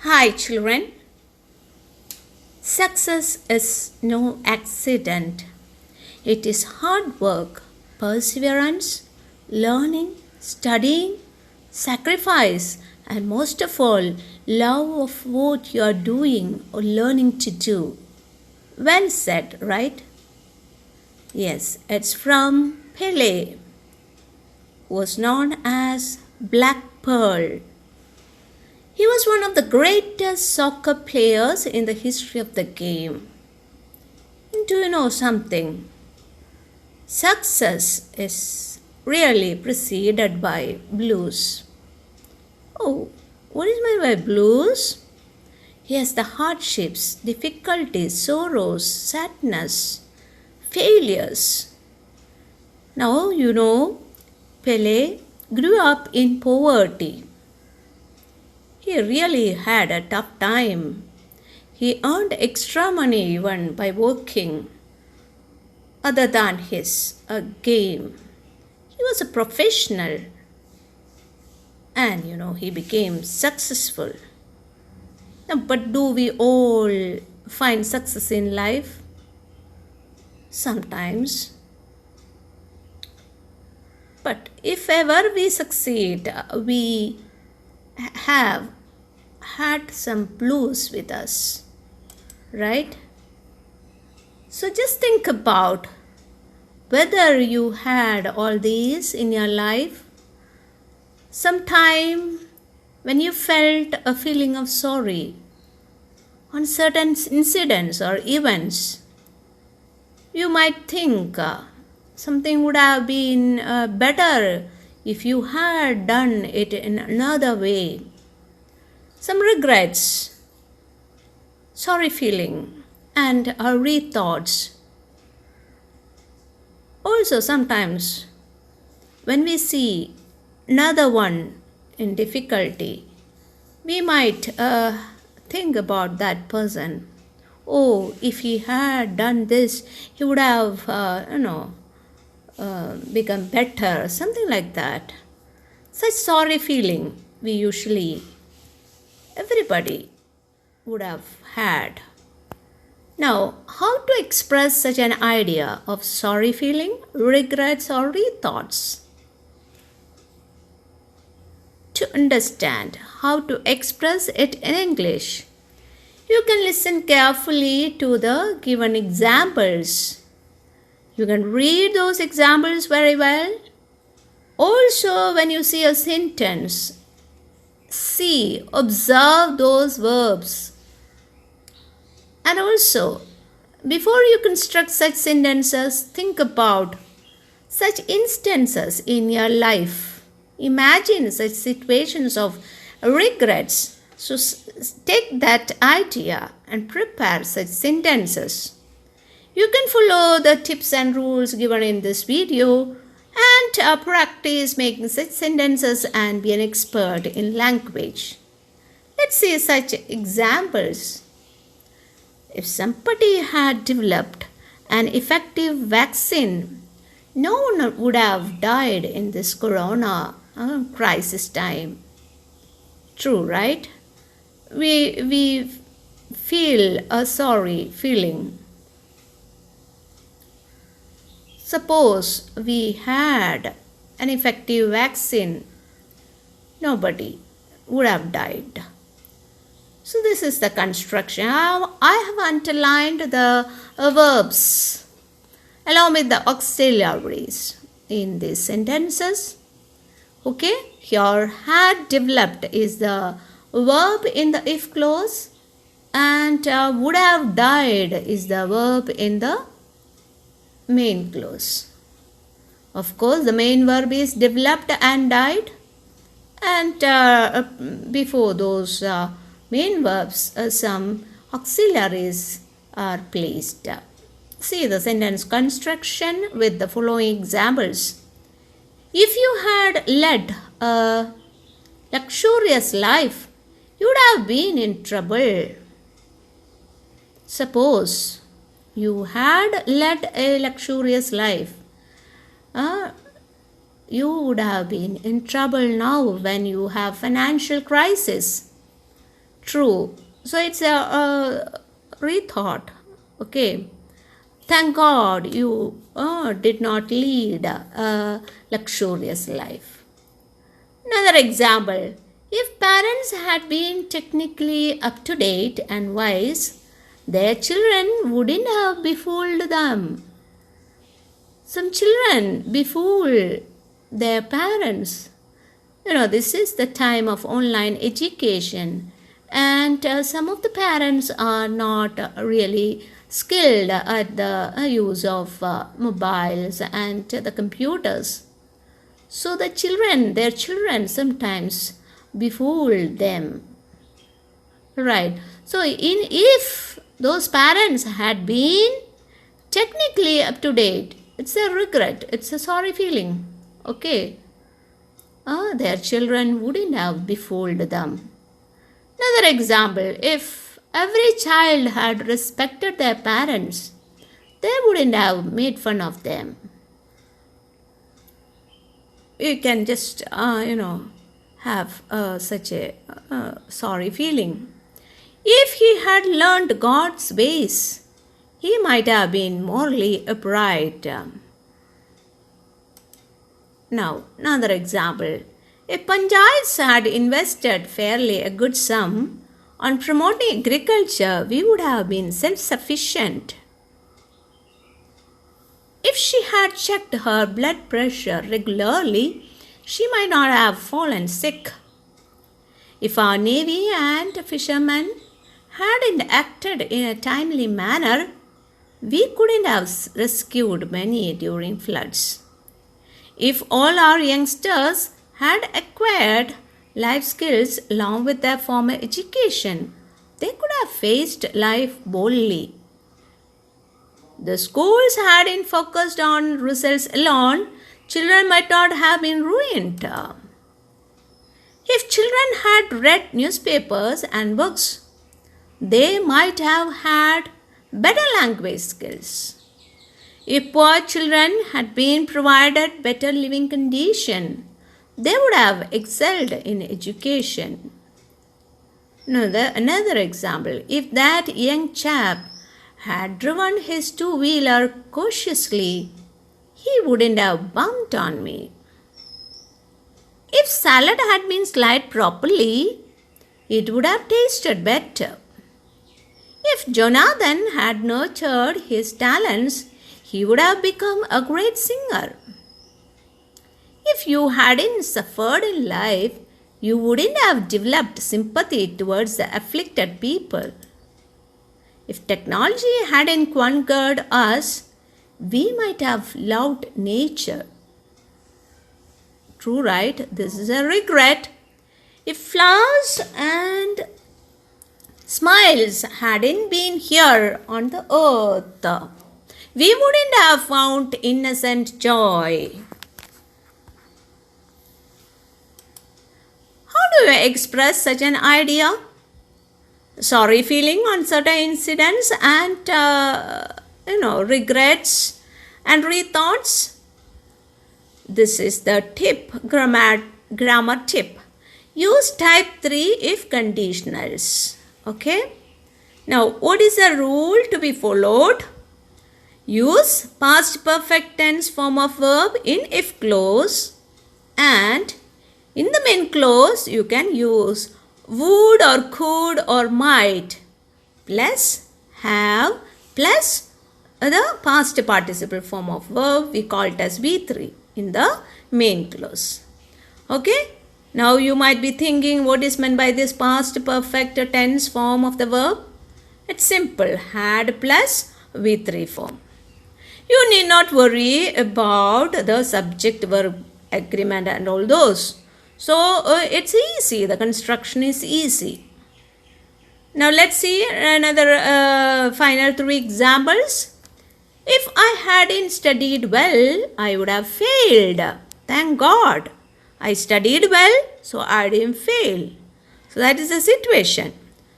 Hi, children. Success is no accident. It is hard work, perseverance, learning, studying, sacrifice, and most of all, love of what you are doing or learning to do. Well said, right? Yes, it's from Pele, who was known as Black Pearl. He was one of the greatest soccer players in the history of the game. Do you know something? Success is really preceded by blues. Oh, what is meant by blues? Yes, the hardships, difficulties, sorrows, sadness, failures. Now, Pele grew up in poverty. He really had a tough time. He earned extra money even by working other than his game. He was a professional and he became successful. Now, but do we all find success in life? Sometimes. But if ever we succeed, we have had some blues with us, right? So just think about whether you had all these in your life. Sometime when you felt a feeling of sorry on certain incidents or events, you might think something would have been better if you had done it in another way. Some regrets, sorry feeling, and rethoughts. Also, sometimes when we see another one in difficulty, we might think about that person. Oh, if he had done this, he would have, become better, something like that. Such sorry feeling everybody would have had. Now, how to express such an idea of sorry feeling, regrets, or rethoughts? To understand how to express it in English, you can listen carefully to the given examples. You can read those examples very well. Also, when you see a sentence, observe those verbs. And also, before you construct such sentences, think about such instances in your life. Imagine such situations of regrets. So take that idea and prepare such sentences. You can follow the tips and rules given in this video and practice making such sentences and be an expert in language. Let's see such examples. If somebody had developed an effective vaccine, no one would have died in this corona crisis time. True, right? We feel a sorry feeling. Suppose we had an effective vaccine, nobody would have died. So this is the construction. I have underlined the verbs along with the auxiliaries in these sentences. Okay, here had developed is the verb in the if clause and would have died is the verb in the main clause. Of course, the main verb is developed and died, and before those main verbs, some auxiliaries are placed. See the sentence construction with the following examples. If you had led a luxurious life, you would have been in trouble. Suppose you had led a luxurious life, you would have been in trouble now when you have financial crisis. True. So it's a rethought. Okay. Thank God you did not lead a luxurious life. Another example, if parents had been technically up to date and wise, their children wouldn't have befooled them. Some children befool their parents. This is the time of online education, and some of the parents are not really skilled at the use of mobiles and the computers. So their children sometimes befool them. Right. So if those parents had been technically up to date, it's a regret, it's a sorry feeling. Okay. Their children wouldn't have befooled them. Another example, if every child had respected their parents, they wouldn't have made fun of them. You can just, have such a sorry feeling. If he had learned God's ways, he might have been morally upright. Now, another example. If panchayats had invested fairly a good sum on promoting agriculture, we would have been self-sufficient. If she had checked her blood pressure regularly, she might not have fallen sick. If our navy and fishermen hadn't acted in a timely manner, we couldn't have rescued many during floods. If all our youngsters had acquired life skills along with their formal education, they could have faced life boldly. The schools hadn't focused on results alone, children might not have been ruined. If children had read newspapers and books, they might have had better language skills. If poor children had been provided better living conditions, they would have excelled in education. Another example, if that young chap had driven his two-wheeler cautiously, he wouldn't have bumped on me. If salad had been sliced properly, it would have tasted better. If Jonathan had nurtured his talents, he would have become a great singer. If you hadn't suffered in life, you wouldn't have developed sympathy towards the afflicted people. If technology hadn't conquered us, we might have loved nature. True, right? This is a regret. If flowers and smiles hadn't been here on the earth, we wouldn't have found innocent joy. How do you express such an idea? Sorry feeling on certain incidents and regrets and rethoughts. This is the grammar tip. Use type 3 if conditionals. Okay. Now, what is the rule to be followed? Use past perfect tense form of verb in if clause, and in the main clause you can use would or could or might plus have plus the past participle form of verb, we call it as V3 in the main clause. Okay. Now you might be thinking, what is meant by this past perfect tense form of the verb? It's simple, had plus V3 form. You need not worry about the subject verb agreement and all those. So it's easy, the construction is easy. Now let's see another final 3 examples. If I hadn't studied well, I would have failed. Thank God. I studied well, so I didn't fail. So that is the situation.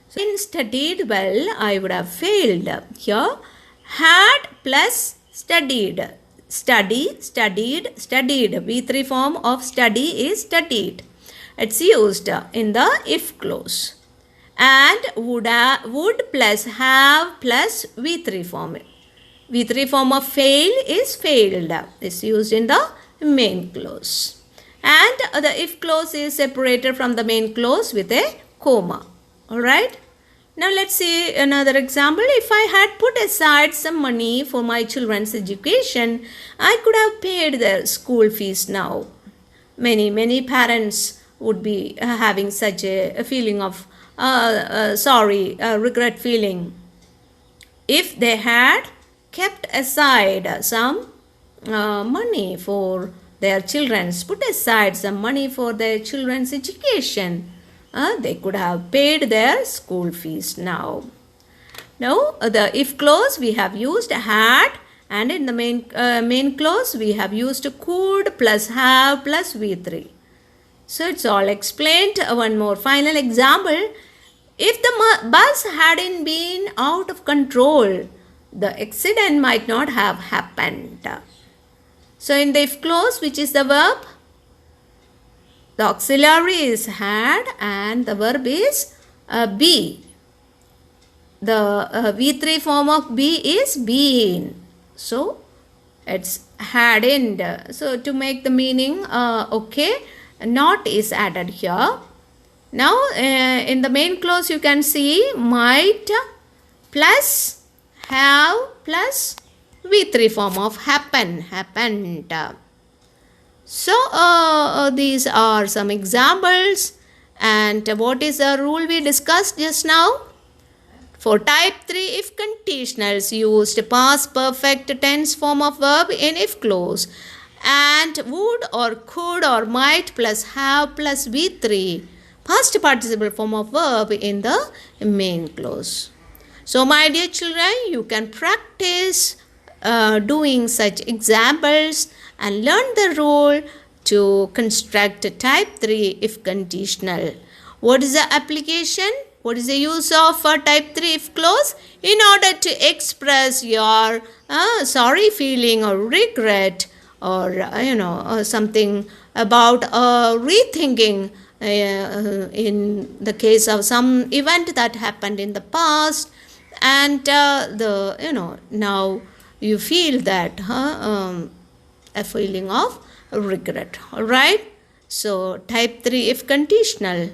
So in studied well, I would have failed. Here, had plus studied. Study, studied, studied. V3 form of study is studied. It's used in the if clause. and would plus have plus V3 form. V3 form of fail is failed. Is used in the main clause. And the if clause is separated from the main clause with a comma. Alright. Now let's see another example. If I had put aside some money for my children's education, I could have paid their school fees now. Many parents would be having such a feeling of regret feeling. If they had kept aside some money for their children's, put aside some money for their children's education, they could have paid their school fees now. Now, the if clause we have used had, and in the main clause we have used could plus have plus V3. So it's all explained. One more final example. If the bus hadn't been out of control, the accident might not have happened. So in the if clause, which is the verb, the auxiliary is had and the verb is be. The V3 form of be is been. So it's hadn't. So to make the meaning okay, not is added here. Now in the main clause you can see might plus have plus V3 form of happened. So these are some examples. And what is the rule we discussed just now? For type 3 if conditionals used past perfect tense form of verb in if clause and would or could or might plus have plus V3 past participle form of verb in the main clause. So my dear children, you can practice doing such examples and learn the rule to construct a type 3 if conditional. What is the application? What is the use of type 3 if clause? In order to express your sorry feeling or regret or something about rethinking in the case of some event that happened in the past, and now you feel that a feeling of regret. Alright, so type 3 if conditional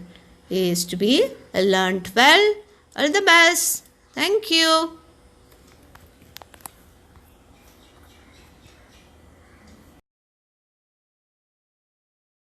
is to be learnt well. All the best. Thank you.